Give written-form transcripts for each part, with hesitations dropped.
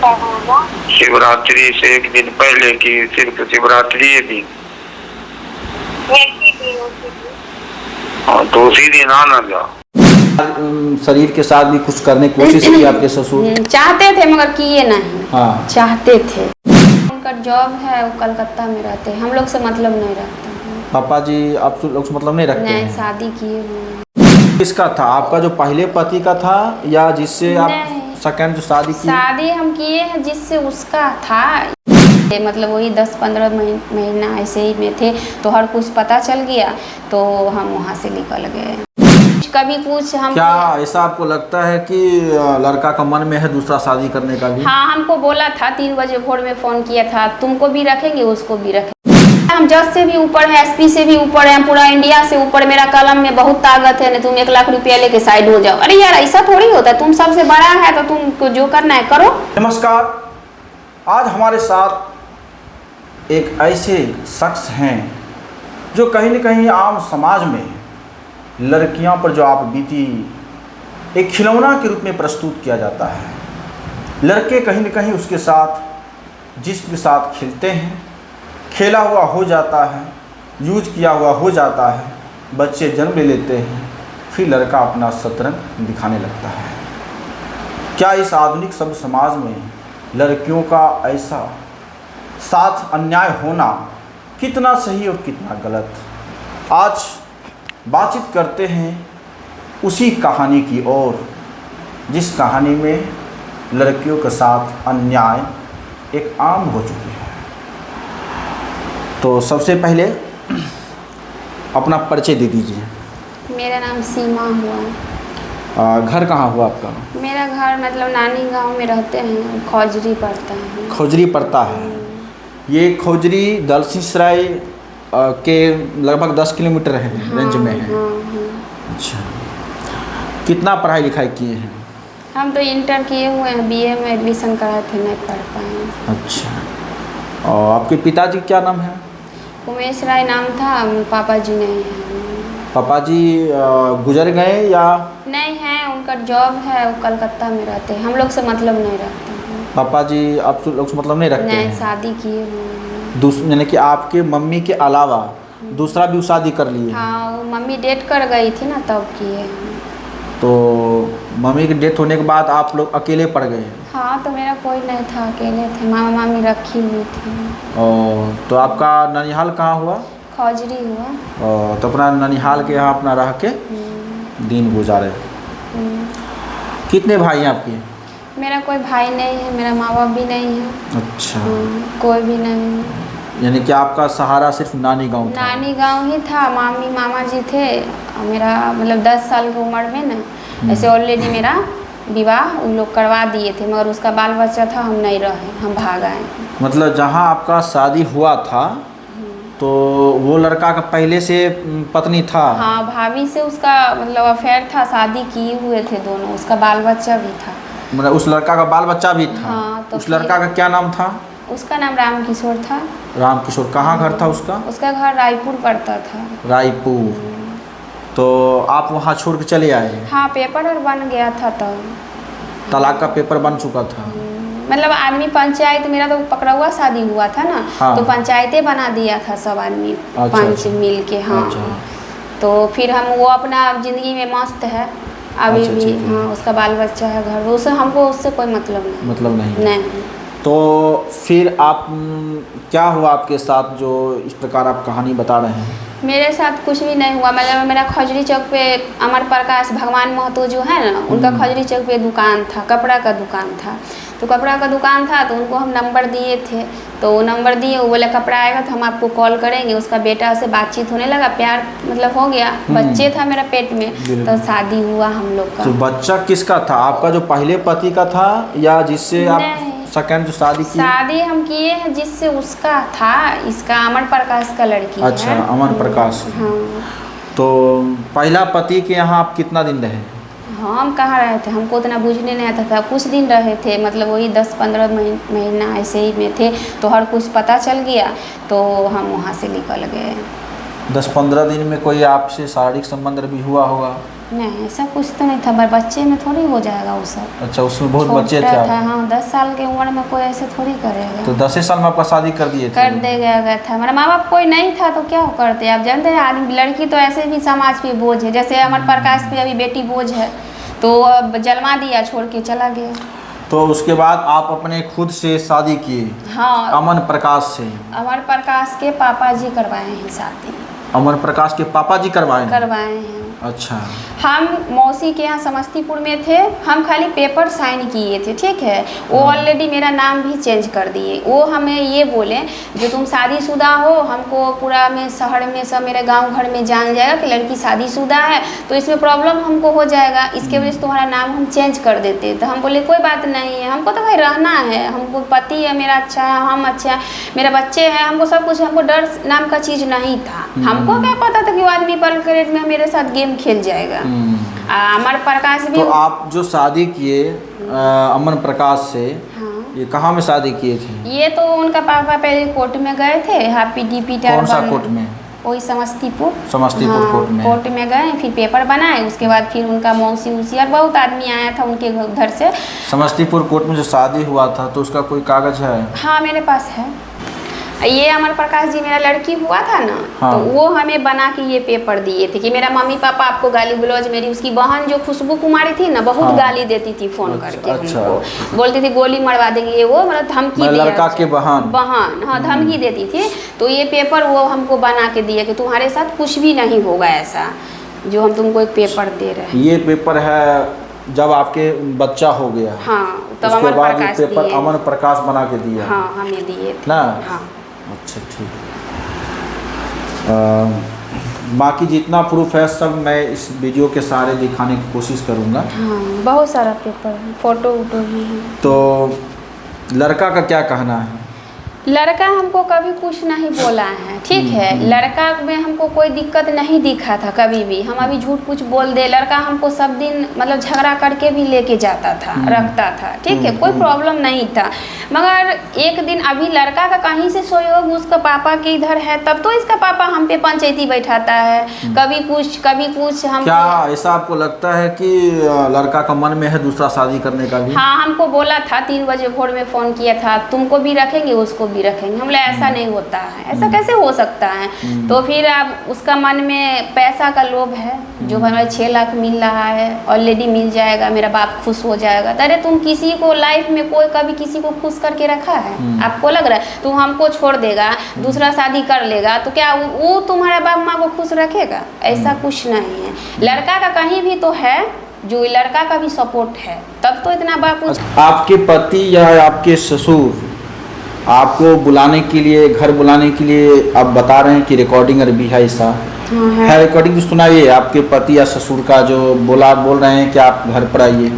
शिवरात्रि से एक दिन पहले की सिर्फ शिवरात्रि ही दिन। हाँ तो उसी दिन आना जा। शरीर के साथ भी कुछ करने की कोशिश की आपके ससुर? चाहते थे मगर किए नहीं। हाँ। चाहते थे। उनका जॉब है, वो कलकत्ता में रहते हैं, हम लोग से मतलब नहीं रखते हैं। पापा जी आप लोग से मतलब नहीं रखते नहीं, हैं? शादी किए हुए। किसका था, आपका जो पहले पति का था या जिससे आप सेकंड जो शादी की? शादी हम किए हैं जिससे उसका था, मतलब वही 10-15 महीना ऐसे ही में थे तो हर कुछ पता चल गया तो हम वहाँ से निकल गए। कभी कुछ हम क्या ऐसा आपको लगता है कि लड़का का मन में है दूसरा शादी करने का भी? हाँ, हमको बोला था 3 बजे भोर में फ़ोन किया था, तुमको भी रखेंगे उसको भी रखेंगे। हम जज से भी ऊपर है, एसपी से भी ऊपर है, पूरा इंडिया से ऊपर, मेरा कलम में बहुत ताकत है, नहीं तुम 1 लाख रुपया लेके साइड हो जाओ। अरे यार ऐसा थोड़ी होता है, तुम सबसे बड़ा है तो तुमको जो करना है करो। नमस्कार, आज हमारे साथ एक ऐसे शख्स हैं जो कहीं न कहीं आम समाज में लड़कियों पर जो आप बीती एक खिलौना के रूप में प्रस्तुत किया जाता है। लड़के कहीं न कहीं उसके साथ जिसके साथ खेलते हैं, खेला हुआ हो जाता है, यूज किया हुआ हो जाता है, बच्चे जन्म ले लेते हैं, फिर लड़का अपना शतरंज दिखाने लगता है। क्या इस आधुनिक सभ्य समाज में लड़कियों का ऐसा साथ अन्याय होना कितना सही और कितना गलत? आज बातचीत करते हैं उसी कहानी की ओर जिस कहानी में लड़कियों के साथ अन्याय एक आम हो चुकी है। तो सबसे पहले अपना परिचय दे दीजिए। मेरा नाम सीमा हुआ। घर कहाँ हुआ आपका? मेरा घर मतलब नानी गांव में रहते हैं, खौजरी पड़ता है। खौजरी पड़ता है। ये खौजरी दलसिंहसराय के लगभग 10 किलोमीटर है रेंज में है। हाँ। अच्छा, कितना पढ़ाई लिखाई किए हैं? हम तो इंटर किए हुए हैं, बीए में एडमिशन कराए थे, नहीं पढ़ पाए। अच्छा, और आपके पिताजी क्या नाम है? उमेश राय नाम था, पापा जी नहीं है। पापा जी गुजर गए या? नहीं है, उनका जॉब है, वो कलकत्ता में रहते हैं, हम लोग से मतलब नहीं रखते हैं। पापा जी आप लोग से मतलब नहीं रखते नहीं, हैं? शादी किए हुए हैं। यानी कि आपके मम्मी के अलावा दूसरा भी शादी कर लिए? हाँ, वो मम्मी डेट कर गई थी ना तब किए हैं। तो मम्मी की डेथ होने के बाद आप लोग अकेले पड़ गए? हाँ, तो मेरा कोई नहीं था, अकेले थे, मामा मामी रखी हुई थी। और तो आपका ननिहाल कहाँ हुआ? खौजरी हुआ। और तो अपना ननिहाल के यहाँ अपना रह के दिन गुजारे। कितने भाई हैं आपके? मेरा कोई भाई नहीं है, मेरा माँ बाप भी नहीं है। अच्छा, कोई भी नहीं। यानी कि आपका सहारा सिर्फ नानी गांव था? नानी गांव ही था, मामी मामा जी थे। मेरा मतलब 10 साल की उम्र में ना ऐसे ऑलरेडी मेरा विवाह उन लोग करवा दिए थे, मगर उसका बाल बच्चा था, हम नहीं रहे, हम भाग आए। मतलब जहाँ आपका शादी हुआ था तो वो लड़का का पहले से पत्नी था? हाँ, भाभी से उसका मतलब अफेयर था, शादी किए हुए थे दोनों, उसका बाल बच्चा भी था। मतलब उस लड़का का बाल बच्चा भी था? हाँ, तो उस लड़का का क्या नाम था? उसका नाम राम किशोर था। राम किशोर। कहाँ घर था उसका? उसका घर रायपुर पड़ता था। रायपुर। तो आप वहाँ छोड़ के चले आए? हाँ, पेपर और बन गया था तब। तलाक का पेपर बन चुका था? मतलब आदमी पंचायत, मेरा तो पकड़ुआ शादी हुआ था ना। हाँ। तो पंचायतें बना दिया था सब आदमी। अच्छा, 5 मिल के। हाँ। अच्छा। तो फिर हम वो अपना ज़िंदगी में मस्त है अभी अच्छा, भी। ठीक है। हाँ, उसका बाल बच्चा है, घर, उससे हमको उससे कोई मतलब नहीं। मतलब नहीं? नहीं। तो फिर आप क्या हुआ आपके साथ जो इस प्रकार आप कहानी बता रहे हैं? मेरे साथ कुछ भी नहीं हुआ। मतलब मेरा खजरी चौक पे अमर प्रकाश भगवान महतो जो है ना, उनका खजरी चौक पे दुकान था, कपड़ा का दुकान था। तो कपड़ा का दुकान था तो उनको हम नंबर दिए थे, तो वो नंबर दिए, वो बोले कपड़ा आएगा तो हम आपको कॉल करेंगे। उसका बेटा से बातचीत होने लगा, प्यार मतलब हो गया, बच्चे था मेरा पेट में, तो शादी हुआ हम लोग का। तो बच्चा किसका था, आपका जो पहले पति का था या जिससे आप सेकंड जो शादी की? शादी हम किए हैं जिससे उसका था, इसका अमर प्रकाश का लड़की है। अच्छा, अमर प्रकाश। हाँ। तो पहला पति के यहाँ आप कितना दिन रहे? हम कहाँ रहे थे, हमको उतना बूझने नहीं आता था, कुछ दिन रहे थे, मतलब वही 10-15 महीना ऐसे ही में थे तो हर कुछ पता चल गया तो हम वहाँ से निकल गए। 10-15 दिन में कोई आपसे शारीरिक संबंध भी हुआ होगा? नहीं ऐसा कुछ तो नहीं था, पर बच्चे में थोड़ी हो जाएगा वो सब। अच्छा, उसमें बहुत बच्चे थे छोटा था, आप? हाँ 10 साल की उम्र में कोई ऐसे थोड़ी करेगा। तो 10 साल में आपका शादी कर दिए थे? कर दे गया था, मेरा माँ बाप कोई नहीं था तो क्या करते। आप जानते हैं आदमी लड़की तो ऐसे भी समाज पे बोझ है, जैसे अमर प्रकाश पे अभी बेटी बोझ है, तो अब जलवा दिया, छोड़ के चला गया। तो उसके बाद आप अपने खुद से शादी किए? हाँ, अमन प्रकाश से? अमर प्रकाश के पापा जी करवाए हैं शादी। अमन प्रकाश के पापा जी करवाए हैं। अच्छा। हम मौसी के यहाँ समस्तीपुर में थे, हम खाली पेपर साइन किए थे, ठीक है। वो ऑलरेडी मेरा नाम भी चेंज कर दिए। वो हमें ये बोले जो तुम शादीशुदा हो, हमको पूरा में शहर में सब मेरे गांव घर में जान जाएगा कि लड़की शादीशुदा है, तो इसमें प्रॉब्लम हमको हो जाएगा, इसके वजह से तुम्हारा नाम हम चेंज कर देते। तो हम बोले कोई बात नहीं है, हमको तो भाई रहना है, हमको पति है मेरा अच्छा है, हम अच्छा है, मेरे बच्चे हैं, हमको सब कुछ, हमको डर नाम का चीज़ नहीं था। हमको क्या पता था कि वो आदमी पल के रेट में मेरे साथ गेम खेल जाएगा। अमर प्रकाश भी। तो आप जो शादी किए अमन प्रकाश से, हाँ। ये कहाँ में शादी किए थे? ये तो उनका पापा पहले कोर्ट में गए थे, हैप्पी डीपी कौन सा कोर्ट में? वही समस्तीपुर। समस्तीपुर कोर्ट में? कोर्ट में गए, फिर पेपर बनाए, उसके बाद फिर उनका मौसी उसी और बहुत आदमी आया था उनके उधर से। समस्तीपुर कोर्ट में जो शादी हुआ था तो उसका कोई कागज है? हाँ मेरे पास है। ये अमर प्रकाश जी मेरा लड़की हुआ था ना, हाँ। तो वो हमें बना के ये पेपर दिए थे कि मेरा मम्मी पापा आपको गाली गलौज, मेरी उसकी बहन जो खुशबू कुमारी थी ना, बहुत हाँ। गाली देती थी फोन करके अच्छा। हमको, बोलती थी गोली मरवा देंगे, ये वो मतलब धमकी लड़का के बहन हाँ धमकी देती थी। तो ये पेपर वो हमको बना के दिया कि तुम्हारे साथ कुछ भी नहीं होगा ऐसा, जो हम तुमको एक पेपर दे रहे हैं। ये पेपर है जब आपके बच्चा हो गया? हाँ, तब उसके अमर बाद ये प्रकाश पेपर दिए। अमन प्रकाश बना के दिया? हाँ हमें दिए थे ना। हाँ। अच्छा ठीक। बाकी जितना प्रूफ है सब मैं इस वीडियो के सहारे दिखाने की कोशिश करूँगा। हाँ बहुत सारा पेपर है, फोटो वोटो भी है। तो लड़का का क्या कहना है? लड़का हमको कभी कुछ नहीं बोला है, ठीक है। लड़का में हमको कोई दिक्कत नहीं दिखा था कभी भी, हम अभी झूठ कुछ बोल दे, लड़का हमको सब दिन मतलब झगड़ा करके भी लेके जाता था, रखता था, ठीक है, कोई प्रॉब्लम नहीं था। मगर एक दिन अभी लड़का का कहीं से सहयोग उसका पापा के इधर है, तब तो इसका पापा हम पे पंचायती बैठाता है, कभी कुछ हम। क्या ऐसा आपको लगता है कि लड़का का मन में है दूसरा शादी करने का भी? हाँ हमको बोला था, 3 बजे भोर में फ़ोन किया था, तुमको भी रखेंगे उसको भी रखेंगे। हम बोले ऐसा नहीं होता है, ऐसा कैसे हो सकता है। तो फिर अब उसका मन में पैसा का लोभ है, जो हमें 6 लाख मिल रहा है, ऑलरेडी मिल जाएगा, मेरा बाप खुश हो जाएगा। अरे तुम किसी को लाइफ में कोई कभी किसी को खुश करके रखा है? आपको लग रहा है तुम हमको छोड़ देगा, दूसरा शादी कर लेगा, तो क्या वो तुम्हारे बाप माँ को खुश रखेगा? ऐसा कुछ नहीं है। लड़का का कहीं भी तो है, जो लड़का का भी सपोर्ट है, तब तो इतना बाप। आपके पति या आपके ससुर आपको बुलाने के लिए, घर बुलाने के लिए आप बता रहे हैं कि रिकॉर्डिंग अभी है, ऐसा है? रिकॉर्डिंग तो सुनाइए आपके पति या ससुर का, जो बोल रहे हैं कि आप घर पर आइए।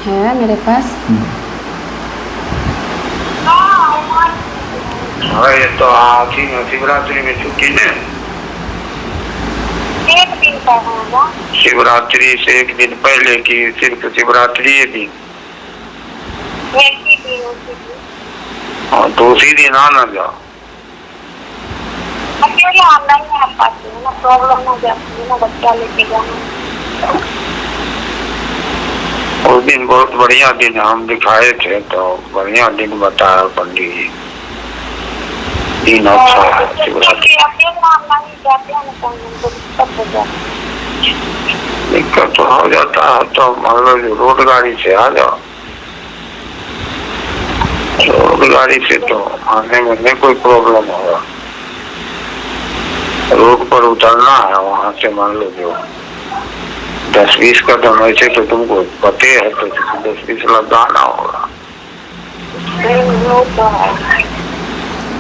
है मेरे पास। ये तो आज ही शिवरात्रि में छुट्टी ने, एक दिन का होगा, शिवरात्रि से एक दिन पहले की सिर्फ शिवरात्रि ये दिन, एक ही दिन उसी दिन। और तो उसी दिन आना जाओ। अकेले हम नहीं आ पाते हैं ना, प्रॉब्लम हो जाती है ना, बच्चा लेके जाना। उस दिन बहुत बढ़िया दिन हम दिखाए थे, तो बढ़िया दिन बताया पंडित जी, दिन अच्छा है शिवरात्रि। अकेले हम नहीं जाते हैं ना, तो हमको दिक्कत हो जाती है। दिक्कत तो हो जाता है, तो मान लो जो रोड गाड़ी से आ जाओ, रोड गाड़ी से तो आने में नहीं कोई प्रॉब्लम होगा। रोड पर उतरना है, वहाँ से मान लो जो 10-20 कदम ऐसे तो तुमको पते है, तो 10-20 लगाना होगा। वो तो है।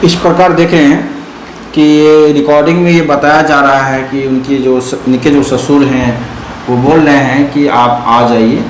इस प्रकार देखें कि ये रिकॉर्डिंग में ये बताया जा रहा है कि उनके जो ससुर हैं वो बोल रहे हैं कि आप आ जाइए,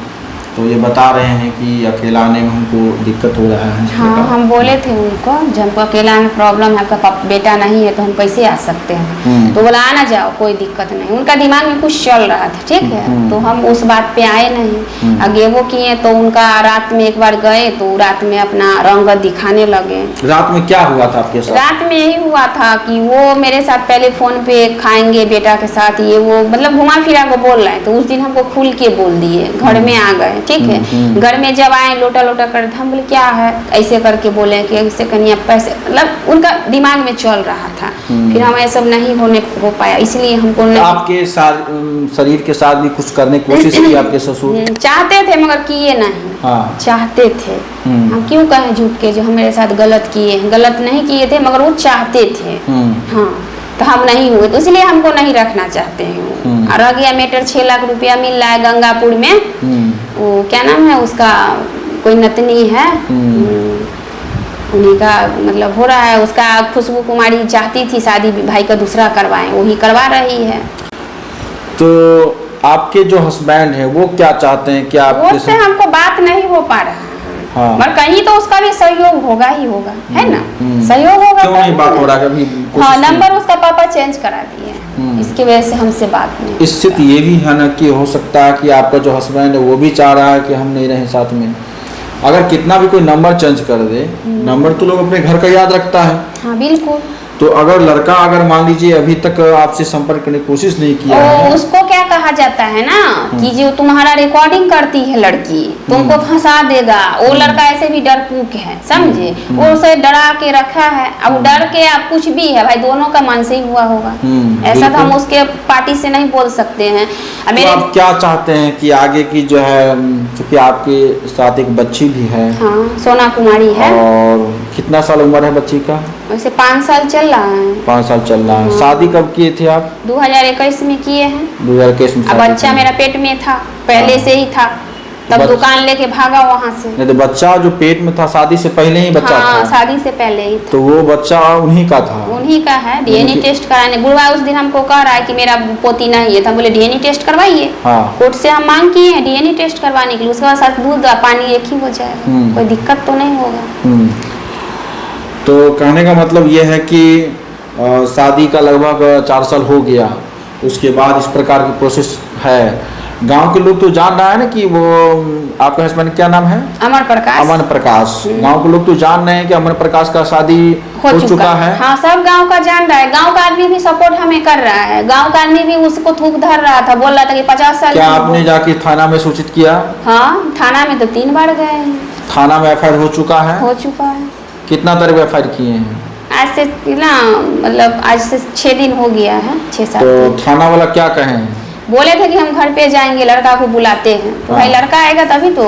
तो ये बता रहे हैं कि अकेला आने में हमको दिक्कत हो रहा है। इस हाँ, प्रकार। हम बोले थे उनको, जब हमको अकेला में प्रॉब्लम है, आपका बेटा नहीं है तो हम कैसे आ सकते हैं, तो बोला आना जाओ कोई दिक्कत नहीं। उनका दिमाग में कुछ चल रहा था, ठीक है, तो हम उस बात पे आए नहीं। आगे वो किए तो उनका रात में एक बार गए तो रात में अपना रंगत दिखाने लगे। रात में क्या हुआ था आपके साथ? रात में यही हुआ था कि वो मेरे साथ पहले फोन पे खाएंगे बेटा के साथ, ये वो मतलब घुमा फिरा को बोल रहे हैं। तो उस दिन हमको खुल के बोल दिए, घर में आ गए, ठीक है। घर में जब आए लोटा लोटा कर, हम बोले क्या है, ऐसे करके बोले कि ऐसे कन्या पैसे, मतलब उनका दिमाग में चल रहा था। फिर हमें सब नहीं हो पाया, इसलिए हमको नहीं। आपके शरीर के साथ भी कुछ करने की कोशिश की आपके ससुर? चाहते थे मगर किए नहीं। हाँ। चाहते थे, हम क्यों कहें झूठ के, जो हम मेरे साथ गलत किए, गलत नहीं किए थे मगर वो चाहते थे। हाँ, तो हम नहीं हुए, तो इसलिए हमको नहीं रखना चाहते हैं। और रह गया मैटर 6 लाख रुपया मिल रहा है गंगापुर में, वो क्या नाम है उसका, कोई नतनी है, उन्हीं का मतलब हो रहा है उसका। खुशबू कुमारी चाहती थी शादी भाई का दूसरा करवाएं, वही करवा रही है। तो आपके जो हस्बैंड हैं वो क्या चाहते हैं? क्या वो से हमको बात नहीं हो पा रहा है। हाँ। मगर कहीं तो उसका भी सहयोग होगा ही होगा, है ना, सहयोग होगा। क्यों नहीं बात हो रहा है अभी? हाँ, नंबर उसका पापा चेंज करा दिए, इसकी वजह से हमसे बात नहीं। स्थिति ये भी है ना कि हो सकता है कि आपका जो हस्बैंड है वो भी चाह रहा है कि हम नहीं रहें साथ में। अगर कितना भी कोई नंबर चेंज कर दे, नंबर तो लोग अपने घर का याद रखता है। हाँ बिल्कुल। तो अगर लड़का अगर मान लीजिए अभी तक आपसे संपर्क करने की कोशिश नहीं किया है, उसको क्या कहा जाता है ना कि जो तुम्हारा रिकॉर्डिंग करती है लड़की, तुमको फंसा देगा। वो लड़का ऐसे भी डरपूक है, समझे, वो उसे डरा के रखा है। अब डर के आप कुछ भी है भाई, दोनों का मन से ही हुआ होगा। ऐसा तो हम उसके पार्टी से नहीं बोल सकते हैं। अब तो आप क्या चाहते हैं कि आगे की जो है, क्योंकि आपके साथ एक बच्ची भी है? हाँ, सोना कुमारी है। और कितना साल उम्र है बच्ची का? वैसे 5 साल चल रहा है। 5 साल चल रहा है। शादी कब किए थे आप? 2021 में किए हैं। 2021 में। अब बच्चा मेरा पेट में था, पहले से ही था, तब दुकान लेके भागा वहाँ से। नहीं तो बच्चा जो पेट में था शादी से पहले ही बच्चा हाँ, था? शादी से पहले ही था। तो वो बच्चा उन्हीं का था? उन्हीं का है। डीएनए टेस्ट कराने गुरुवार उस दिन हमको कह रहा है कि मेरा पोती नहीं है, तो हम बोले डीएनए टेस्ट करवाइए। हाँ। कोर्ट से हम मांग किए हैं डीएनए टेस्ट करवाने के लिए, उसके बाद साथ दूध पानी एक ही हो जाए, कोई दिक्कत तो नहीं होगा। तो कहने का मतलब ये है कि शादी का लगभग 4 साल हो गया, उसके बाद इस प्रकार की प्रोसेस है। गांव के लोग तो जान रहा है ना कि वो आपका हस्बैंड क्या नाम है? अमर प्रकाश। अमन प्रकाश। गांव के लोग तो जान रहे हैं कि अमन प्रकाश का शादी हो चुका है। हाँ, सब गांव का जान रहा है। गांव का आदमी भी सपोर्ट हमें कर रहा है। गांव का आदमी भी उसको थूक धर रहा था, बोल रहा था कि 50 साल। क्या आपने जाके थाना में सूचित किया? हाँ, थाना में तो 3 बार गए हैं। थाना में एफआईआर हो चुका है? हो चुका है। कितना तारीख एफआईआर किए हैं? आज से ना, मतलब आज से 6 दिन हो गया है, 6-7 तो दिन। थाना वाला क्या कहें? बोले थे कि हम घर पे जाएंगे, लड़का को बुलाते हैं। तो भाई लड़का आएगा तभी तो।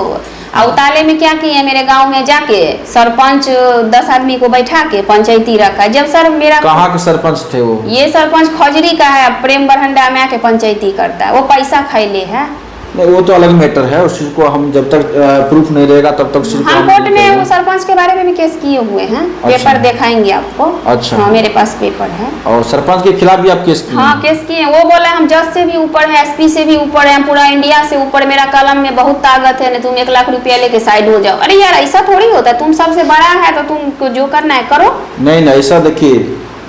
अवताले में क्या किए, मेरे गांव में जाके सरपंच 10 आदमी को बैठा के पंचायती रखा। जब सर मेरा, कहाँ के सरपंच थे वो? ये सरपंच खजरी का है, प्रेम बरहंडा में आके पंचायती करता है। वो पैसा खाइले है। नहीं, वो तो अलग मैटर है, उस चीज को हम जब तक प्रूफ नहीं रहेगा तब तक हम कोर्ट में वो सरपंच के बारे में भी केस किए हुए हैं। अच्छा। पेपर दिखाएंगे आपको। अच्छा। हाँ, मेरे पास पेपर है। और सरपंच के खिलाफ भी आप केस किए? हाँ, केस किए। वो बोला हम जज से भी ऊपर है, एसपी से भी ऊपर है, पूरा इंडिया से ऊपर, मेरा कलम में बहुत ताकत है, नहीं तुम 1 लाख रुपया लेके साइड हो जाओ। अरे यार, ऐसा थोड़ी होता है, तुम सबसे बड़ा है तो तुम जो करना है करो। नहीं, ऐसा देखिए,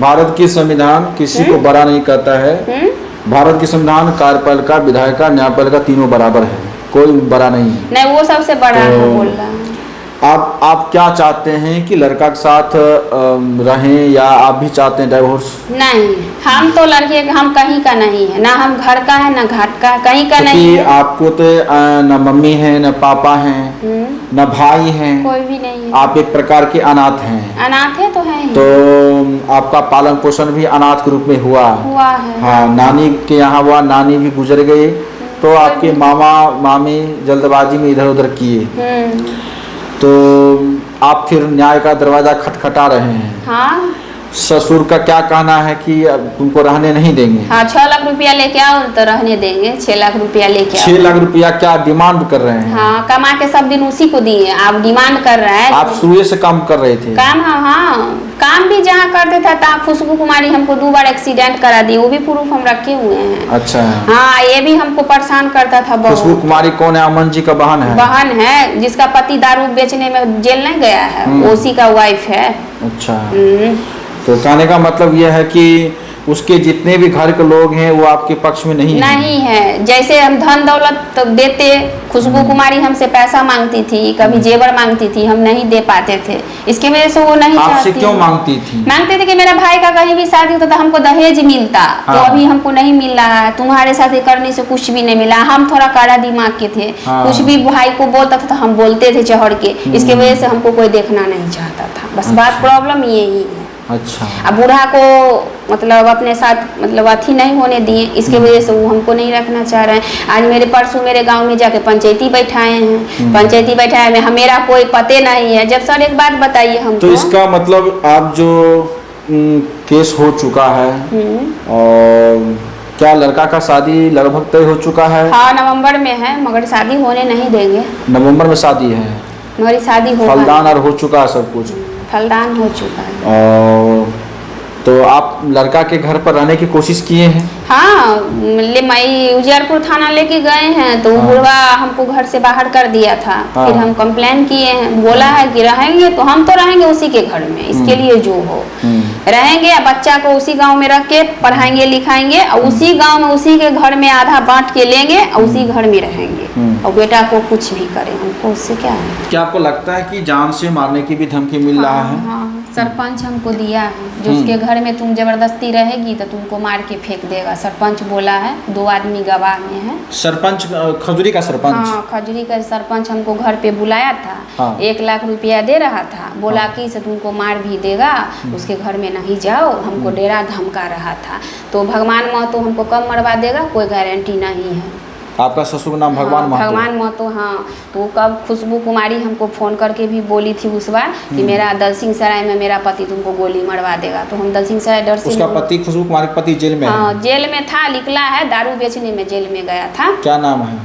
भारत की संविधान किसी को बड़ा नहीं कहता है। भारत की संविधान कार्यपालिका, विधायिका, न्यायपालिका तीनों बराबर है, कोई बड़ा नहीं है। नहीं, वो सबसे बड़ा है बोल रहा है। आप क्या चाहते हैं कि लड़का के साथ रहें या आप भी चाहते हैं डाइवोर्स? नहीं, हम तो लड़के, हम कहीं का नहीं है, ना हम घर का है ना घाट का, कहीं का नहीं है। आपको तो न मम्मी है, न पापा हैं, न भाई हैं, कोई भी नहीं है। आप एक प्रकार के अनाथ हैं। अनाथ है तो है ही। तो आपका पालन पोषण भी अनाथ के रूप में हुआ है। हाँ, नानी के यहाँ हुआ, नानी भी गुजर गई, तो आपके मामा मामी जल्दबाजी में इधर उधर किए, तो आप फिर न्याय का दरवाजा खटखटा रहे हैं। हाँ। ससुर का क्या कहना है कि अब तुमको रहने नहीं देंगे? हाँ 6 लाख रुपया लेके आओ तो रहने देंगे। 6 लाख रुपया लेके आओ। 6 लाख रुपया क्या डिमांड कर रहे हैं? हाँ कमा के सब दिन उसी को दिए, आप डिमांड कर रहा है। आप शुरू से काम कर रहे थे? काम हाँ काम भी जहाँ करते थे तहाँ खुशबू कुमारी हमको 2 बार एक्सीडेंट करा दी, वो भी प्रूफ हम रखे हुए हैं। अच्छा। हाँ ये भी हमको परेशान करता था बहुत। खुशबू कुमारी कौन है? अमन जी का बहन है? बहन है, जिसका पति दारू बेचने में जेल नहीं गया है, उसी का वाइफ है। अच्छा। तो कहने का मतलब यह है कि उसके जितने भी घर के लोग हैं वो आपके पक्ष में नहीं है। जैसे हम धन दौलत तो देते, खुशबू कुमारी हमसे पैसा मांगती थी, कभी जेवर मांगती थी, हम नहीं दे पाते थे, इसकी वजह से वो नहीं आपसे चाहती। क्यों मांगती थी? मांगते थे कि मेरा भाई का कहीं भी शादी होता तो हमको दहेज मिलता। हाँ। तो अभी हमको नहीं मिल रहा है, तुम्हारे साथ करने से कुछ भी नहीं मिला। हम थोड़ा कड़ा दिमाग के थे। हाँ। कुछ भी भाई को बोलता था तो हम बोलते थे चढ़ के, इसके वजह से हमको कोई देखना नहीं चाहता था। बस बात प्रॉब्लम यही है। अच्छा। अब बूढ़ा को मतलब अपने साथ मतलब अथी नहीं होने दिए, इसके वजह से वो हमको नहीं रखना चाह रहे हैं। आज मेरे परसों मेरे गांव में जाके पंचायती बैठाए हैं। पंचायती बैठाए में मेरा कोई पते नहीं है। जब सर एक बात बताइए हमको। तो इसका मतलब आप जो केस हो चुका है और क्या लड़का का शादी लगभग तय हो चुका है? हाँ नवंबर में है, मगर शादी होने नहीं देंगे। नवंबर में शादी है, मगर शादी होगा। फलदान और हो चुका है सब कुछ? फलदान हो चुका है। और तो आप लड़का के घर पर रहने की कोशिश किए हैं? हाँ मैं उजियारपुर थाना लेके गए हैं तो हाँ। बुढ़वा हमको घर से बाहर कर दिया था। हाँ। फिर हम कंप्लेन किए हैं, बोला है कि रहेंगे तो हम तो रहेंगे उसी के घर में, इसके लिए जो हो रहेंगे। बच्चा को उसी गांव में रख के पढ़ाएंगे लिखाएंगे और उसी गांव में उसी के घर में आधा बांट के लेंगे और उसी घर में रहेंगे। और बेटा को कुछ भी करे, हमको उससे क्या है। क्या आपको लगता है कि जान से मारने की भी धमकी मिल रहा है? हाँ, सरपंच हमको दिया है, जो उसके घर में तुम जबरदस्ती रहेगी तो तुमको मार के फेंक देगा। सरपंच बोला है, 2 आदमी गवाह में है। सरपंच खजूरी का सरपंच? हाँ खजूरी का सरपंच हमको घर पे बुलाया था। हाँ। 1 लाख रुपया दे रहा था, बोला कि से तुमको मार भी देगा, उसके घर में नहीं जाओ। हमको डेरा धमका रहा था। तो भगवान महतो हमको कब मरवा देगा कोई गारंटी नहीं है। आपका ससुर का नाम भगवान महतो? भगवान महतो हाँ। तो कब खुशबू कुमारी हमको फ़ोन करके भी बोली थी उस बार कि मेरा दलसिंह सराय में मेरा पति तुमको गोली मरवा देगा। तो हम दलसिंह सराय डर से। उसका पति खुशबू कुमारी पति जेल में? हाँ जेल में था, निकला है, दारू बेचने में जेल में गया था। क्या नाम है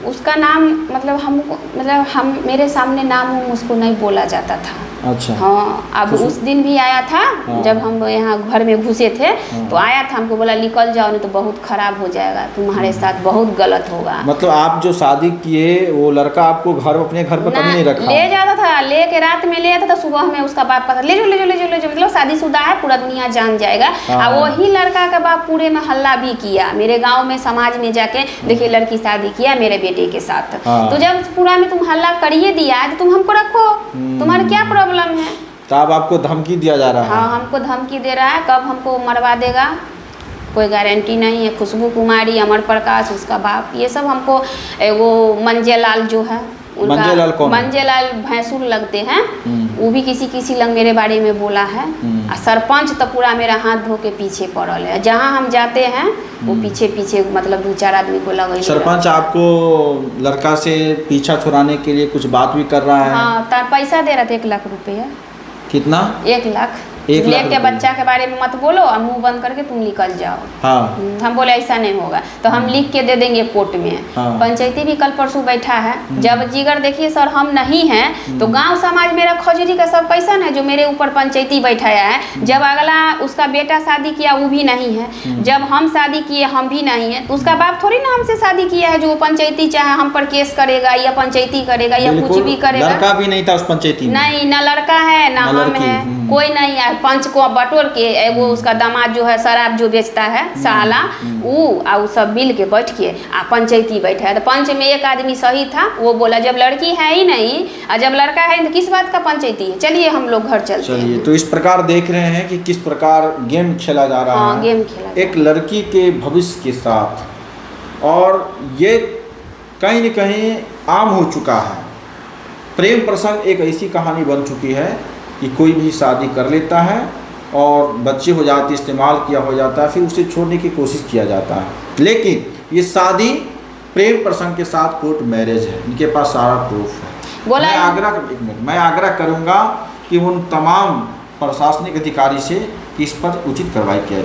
उसका? नाम मतलब हमको मतलब हम मेरे सामने नाम उसको नहीं बोला जाता था। अच्छा। हाँ अब उस दिन भी आया था। हाँ। जब हम यहाँ घर में घुसे थे तो आया था, हमको बोला निकल जाओ नहीं तो बहुत खराब हो जाएगा, तुम्हारे साथ बहुत गलत होगा। मतलब आप जो शादी किए वो लड़का आपको घर अपने घर पर कभी नहीं रखा? ले जाता था, ले के रात में ले आता था, सुबह में उसका बाप कहता ले जो मतलब शादीशुदा है, पूरा दुनिया जान जाएगा। और वही लड़का का बाप पूरे में हल्ला भी किया मेरे गाँव में समाज में जाके, देखिए लड़की शादी किया मेरे बेटे के साथ। तो जब पूरा में तुम हल्ला करिए दिया है तो तुम हमको रखो, तुम्हारा क्या प्रॉब्लम है। तो अब आपको धमकी दिया जा रहा है? हाँ हमको धमकी दे रहा है, कब हमको मरवा देगा कोई गारंटी नहीं है। खुशबू कुमारी, अमर प्रकाश, उसका बाप, ये सब हमको एगो मंजेलाल जो है उनका, मंजेलाल कौन? मंजेलाल भैंसुर लगते हैं, वो भी किसी लंग मेरे बारे में बोला है। और सरपंच तो पूरा मेरा हाथ धो के पीछे पड़ल है, जहाँ हम जाते हैं वो पीछे मतलब 2-4 आदमी को लगे। सरपंच आपको लड़का से पीछा छुड़ाने के लिए कुछ बात भी कर रहा है? हाँ तार पैसा दे रहा था 1 लाख रुपया। कितना? 1 लाख। 1 लाख लेके बच्चा के बारे में मत बोलो और मुंह बंद करके तुम निकल जाओ। हाँ। हम बोले ऐसा नहीं होगा तो हम लिख के दे देंगे कोर्ट में। हाँ। पंचायती भी कल परसों बैठा है। जब जिगर देखिए सर हम नहीं हैं तो गांव समाज मेरा खजूरी का सब पैसा ना जो मेरे ऊपर पंचायती बैठाया है। जब अगला उसका बेटा शादी किया वो भी नहीं है, जब हम शादी किए हम भी नहीं है, तो उसका बाप थोड़ी ना हमसे शादी किया है जो पंचायती चाहे हम पर केस करेगा या पंचायती करेगा या कुछ भी करेगा। लड़का भी नहीं था उस पंचायती में? नहीं, ना लड़का है ना हम है, कोई नहीं है। पंच को बटोर के एगो उसका दामाद जो है शराब जो बेचता है साला, वो सब मिल के बैठ के आ पंचायती बैठा है। तो पंच में एक आदमी सही था, वो बोला जब लड़की है ही नहीं और जब लड़का है तो किस बात का पंचायती है, चलिए हम लोग घर चलते हैं। तो इस प्रकार देख रहे हैं कि किस प्रकार गेम खेला जा रहा है। गेम खेला एक लड़की के भविष्य के साथ, और ये कहीं न कहीं आम हो चुका है। प्रेम प्रसंग एक ऐसी कहानी बन चुकी है कि कोई भी शादी कर लेता है और बच्चे हो जाते, इस्तेमाल किया हो जाता है, फिर उसे छोड़ने की कोशिश किया जाता है। लेकिन ये शादी प्रेम प्रसंग के साथ कोर्ट मैरिज है, इनके पास सारा प्रूफ है। मैं आग्रह करूंगा कि उन तमाम प्रशासनिक अधिकारी से कि इस पर उचित कार्रवाई किया जाए।